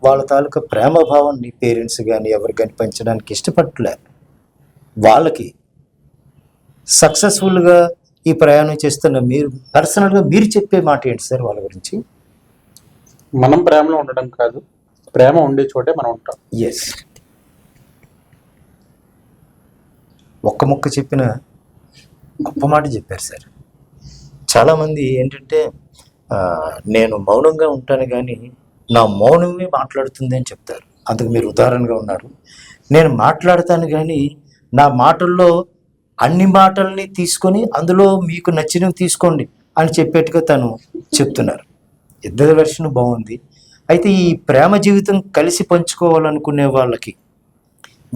వాళ్ళ తాలూకా ప్రేమభావాన్ని పేరెంట్స్ కానీ ఎవరు కానీ పెంచడానికి ఇష్టపడలే. వాళ్ళకి సక్సెస్ఫుల్గా ఈ ప్రయాణం చేస్తున్న మీరు పర్సనల్గా మీరు చెప్పే మాట ఏంటి సార్ వాళ్ళ గురించి? మనం ప్రేమలో ఉండడం కాదు, ప్రేమ ఉండే చోటే మనం ఉంటాం. ఎస్, ఒక్క ముక్క చెప్పిన గొప్ప మాట చెప్పారు సార్. చాలామంది ఏంటంటే నేను మౌనంగా ఉంటాను కానీ నా మౌనమే మాట్లాడుతుంది అని చెప్తారు. అందుకు మీరు ఉదాహరణగా ఉన్నారు. నేను మాట్లాడతాను కానీ నా మాటల్లో అన్ని మాటల్ని తీసుకొని అందులో మీకు నచ్చినవి తీసుకోండి అని చెప్పేట్టుగా తను చెప్తున్నారు. ఇద్దరి వెర్షన్ బాగుంది. అయితే ఈ ప్రేమ జీవితం కలిసి పంచుకోవాలనుకునే వాళ్ళకి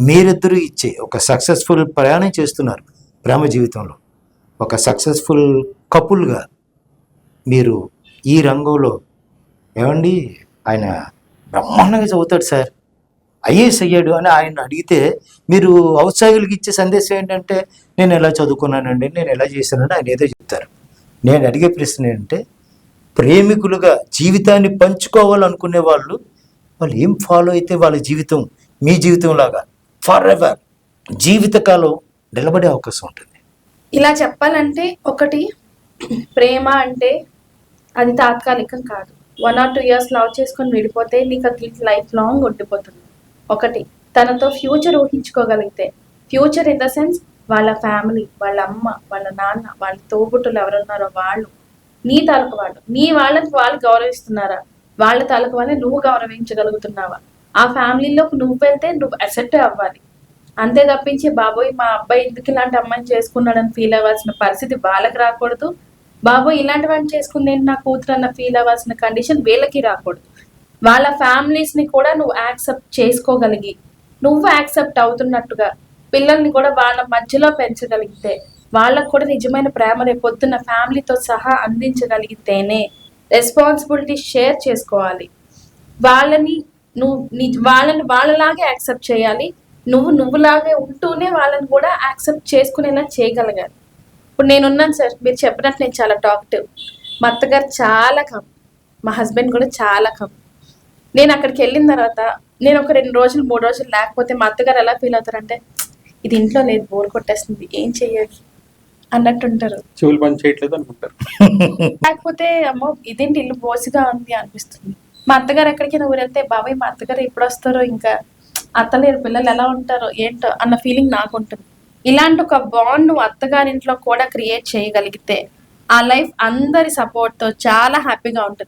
మీరిద్దరూ ఇచ్చే ఒక సక్సెస్ఫుల్ ప్రయాణం చేస్తున్నారు ప్రేమ జీవితంలో, ఒక సక్సెస్ఫుల్ కపుల్గా మీరు ఈ రంగంలో ఏమండి ఆయన బ్రహ్మాండంగా చదువుతాడు సార్, ఐఏఎస్ అయ్యాడు అని ఆయన అడిగితే మీరు ఔత్సాహికులకి ఇచ్చే సందేశం ఏంటంటే నేను ఎలా చదువుకున్నానండి, నేను ఎలా చేశానండి ఆయన ఏదో చెప్తారు. నేను అడిగే ప్రశ్న ఏంటంటే ప్రేమికులుగా జీవితాన్ని పంచుకోవాలనుకునే వాళ్ళు ఏం ఫాలో అయితే వాళ్ళ జీవితం మీ జీవితం లాగా ఫర్ ఎవర్ జీవితకాలం నిలబడే అవకాశం ఉంటుంది. ఇలా చెప్పాలంటే ఒకటి, ప్రేమ అంటే అది తాత్కాలికం కాదు. 1 or 2 years లవ్ చేసుకొని విడిపోతే నీకు అది లైఫ్ లాంగ్ ఉండిపోతుంది. ఒకటి, తనతో ఫ్యూచర్ ఊహించుకోగలిగితే, ఫ్యూచర్ ఇన్ ద సెన్స్ వాళ్ళ ఫ్యామిలీ, వాళ్ళ అమ్మ, వాళ్ళ నాన్న, వాళ్ళ తోబుట్టులు ఎవరున్నారో వాళ్ళు, నీ తాలూకు వాళ్ళు, నీ వాళ్ళని వాళ్ళు గౌరవిస్తున్నారా, వాళ్ళ తాలూకు వాళ్ళని నువ్వు గౌరవించగలుగుతున్నావా, ఆ ఫ్యామిలీలోకి నువ్వు వెళ్తే నువ్వు అసెప్ట్ అవ్వాలి. అంతే తప్పించి బాబోయ్ మా అబ్బాయి ఎందుకు ఇలాంటి అమ్మాయిని చేసుకున్నాడని ఫీల్ అవ్వాల్సిన పరిస్థితి వాళ్ళకి రాకూడదు. బాబోయ్ ఇలాంటి వాడిని చేసుకుంది నా కూతురు అన్న ఫీల్ అవ్వాల్సిన కండిషన్ వీళ్ళకి రాకూడదు. వాళ్ళ ఫ్యామిలీస్ని కూడా నువ్వు యాక్సెప్ట్ చేసుకోగలిగి, నువ్వు యాక్సెప్ట్ అవుతున్నట్టుగా పిల్లల్ని కూడా వాళ్ళ మధ్యలో పెంచగలిగితే, వాళ్ళకు కూడా నిజమైన ప్రేమ రేపొద్దున్న ఫ్యామిలీతో సహా అందించగలిగితేనే, రెస్పాన్సిబిలిటీ షేర్ చేసుకోవాలి. వాళ్ళని వాళ్ళలాగే యాక్సెప్ట్ చేయాలి. నువ్వులాగే ఉంటూనే వాళ్ళని కూడా యాక్సెప్ట్ చేసుకునేలా చేయగలగాలి. ఇప్పుడు నేనున్నాను సార్, మీరు చెప్పినట్టు నేను చాలా టాక్టివ్, మా అత్తగారు చాలా కమ్, మా హస్బెండ్ కూడా చాలా కమ్. నేను అక్కడికి వెళ్ళిన తర్వాత నేను ఒక 2 రోజులు 3 రోజులు లేకపోతే మా అత్తగారు ఎలా ఫీల్ అవుతారంటే ఇది ఇంట్లో లేదు, బోర్ కొట్టేస్తుంది, ఏం చెయ్యాలి అన్నట్టుంటారు. చెవులు పని చేయట్లేదు అనుకుంటారు. లేకపోతే అమ్మో ఇదేంటి ఇల్లు బోసిగా ఉంది అనిపిస్తుంది. మా అత్తగారు ఎక్కడికి నువ్వు వెళ్తే బాబాయ్ మా అత్తగారు ఎప్పుడు వస్తారో, ఇంకా అత్తలేరు, పిల్లలు ఎలా ఉంటారో ఏంటో అన్న ఫీలింగ్ నాకు ఉంటుంది. ఇలాంటి ఒక బాండ్ నువ్వు అత్తగారింట్లో కూడా క్రియేట్ చేయగలిగితే ఆ లైఫ్ అందరి సపోర్ట్తో చాలా హ్యాపీగా ఉంటుంది.